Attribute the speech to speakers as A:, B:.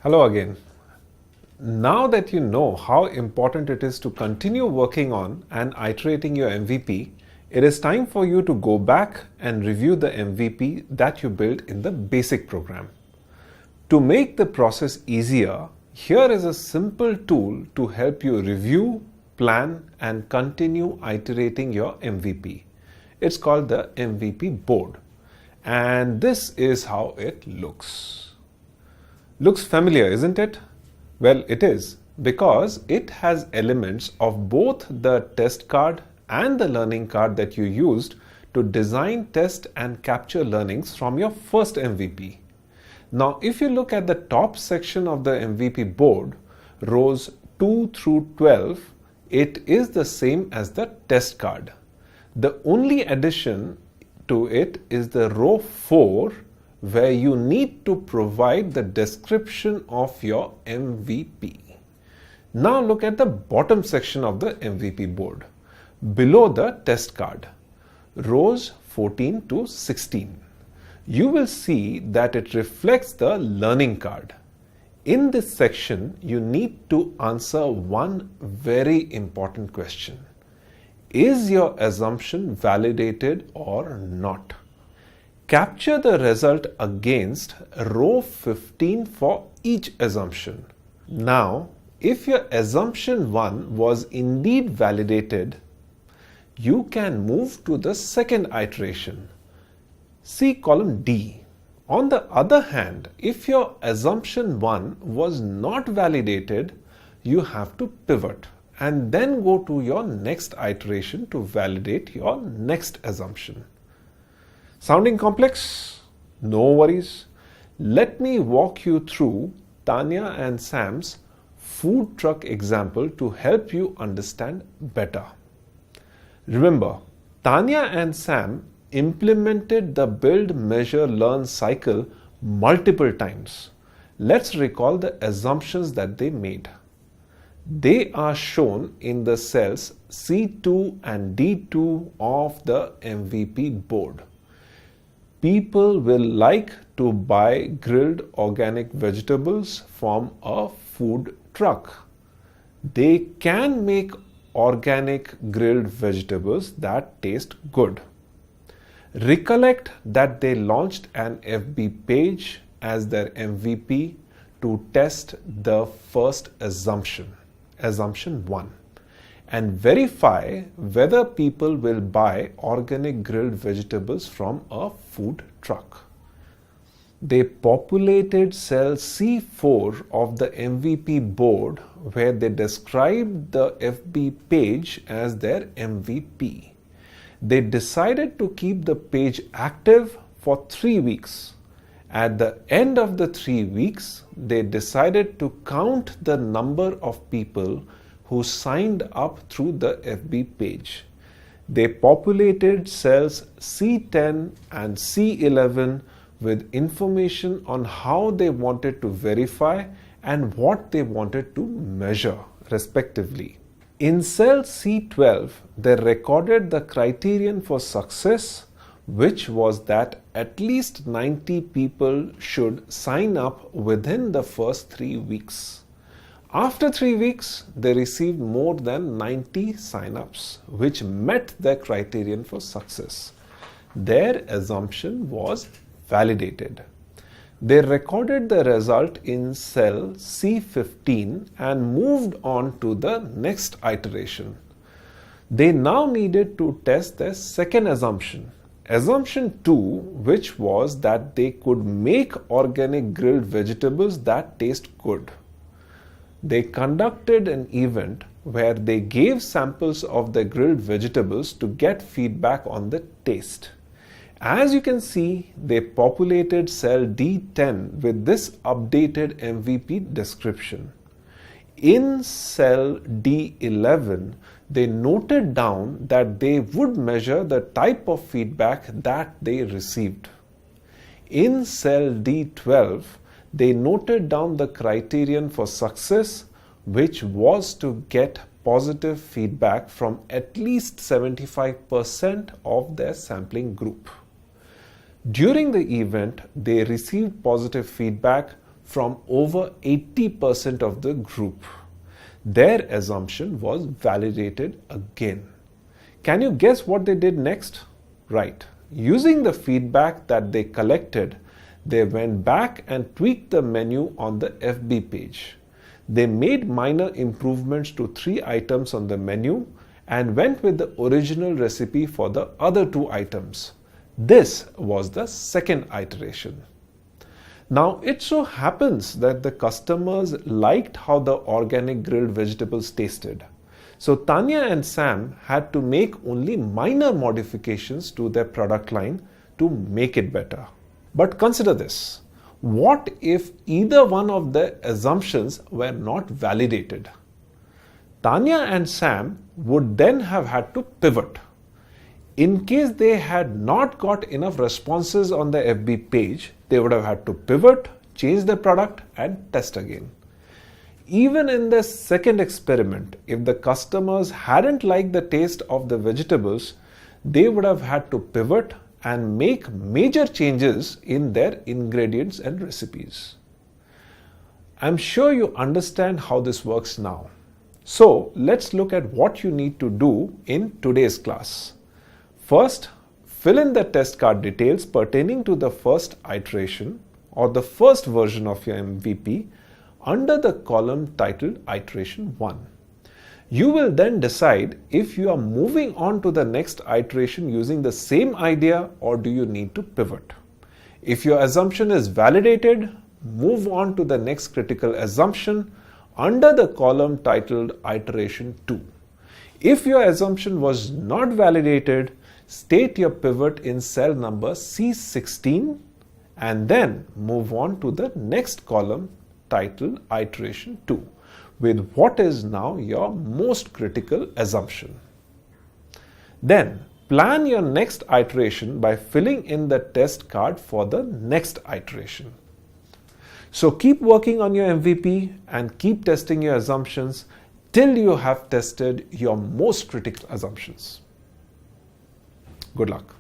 A: Hello again. Now that you know how important it is to continue working on and iterating your MVP, it is time for you to go back and review the MVP that you built in the basic program. To make the process easier, here is a simple tool to help you review, plan, and continue iterating your MVP. It's called the MVP board. And this is how it looks. Looks familiar, isn't it? Well, it is, because it has elements of both the test card and the learning card that you used to design, test, and capture learnings from your first MVP. Now, if you look at the top section of the MVP board, rows 2 through 12, it is the same as the test card. The only addition to it is the row 4, where you need to provide the description of your MVP. Now look at the bottom section of the MVP board, below the test card, rows 14 to 16. You will see that it reflects the learning card. In this section, you need to answer one very important question. Is your assumption validated or not? Capture the result against row 15 for each assumption. Now, if your assumption 1 was indeed validated, you can move to the second iteration. See column D. On the other hand, if your assumption 1 was not validated, you have to pivot and then go to your next iteration to validate your next assumption. Sounding complex? No worries. Let me walk you through Tanya and Sam's food truck example to help you understand better. Remember, Tanya and Sam implemented the build, measure, learn cycle multiple times. Let's recall the assumptions that they made. They are shown in the cells C2 and D2 of the MVP board. People will like to buy grilled organic vegetables from a food truck. They can make organic grilled vegetables that taste good. Recollect that they launched an FB page as their MVP to test the first assumption, assumption 1. And verify whether people will buy organic grilled vegetables from a food truck. They populated cell C4 of the MVP board, where they described the FB page as their MVP. They decided to keep the page active for 3 weeks. At the end of the 3 weeks, they decided to count the number of people who signed up through the FB page. They populated cells C10 and C11 with information on how they wanted to verify and what they wanted to measure, respectively. In cell C12, they recorded the criterion for success, which was that at least 90 people should sign up within the first 3 weeks. After 3 weeks, they received more than 90 sign-ups, which met their criterion for success. Their assumption was validated. They recorded the result in cell C15 and moved on to the next iteration. They now needed to test their second assumption. Assumption 2, which was that they could make organic grilled vegetables that taste good. They conducted an event where they gave samples of the grilled vegetables to get feedback on the taste. As you can see, they populated cell D10 with this updated MVP description. In cell D11, they noted down that they would measure the type of feedback that they received. In cell D12, they noted down the criterion for success, which was to get positive feedback from at least 75% of their sampling group. During the event, they received positive feedback from over 80% of the group. Their assumption was validated again. Can you guess what they did next? Right. Using the feedback that they collected, they went back and tweaked the menu on the FB page. They made minor improvements to 3 items on the menu and went with the original recipe for the other 2 items. This was the second iteration. Now it so happens that the customers liked how the organic grilled vegetables tasted. So Tanya and Sam had to make only minor modifications to their product line to make it better. But consider this. What if either one of the assumptions were not validated? Tanya and Sam would then have had to pivot. In case they had not got enough responses on the FB page, they would have had to pivot, change the product and test again. Even in the second experiment, if the customers hadn't liked the taste of the vegetables, they would have had to pivot and make major changes in their ingredients and recipes. I'm sure you understand how this works now. So let's look at what you need to do in today's class. First, fill in the test card details pertaining to the first iteration or the first version of your MVP under the column titled Iteration 1. You will then decide if you are moving on to the next iteration using the same idea or do you need to pivot. If your assumption is validated, move on to the next critical assumption under the column titled Iteration 2. If your assumption was not validated, state your pivot in cell number C16 and then move on to the next column titled Iteration 2 with what is now your most critical assumption. Then plan your next iteration by filling in the test card for the next iteration. So keep working on your MVP and keep testing your assumptions till you have tested your most critical assumptions. Good luck.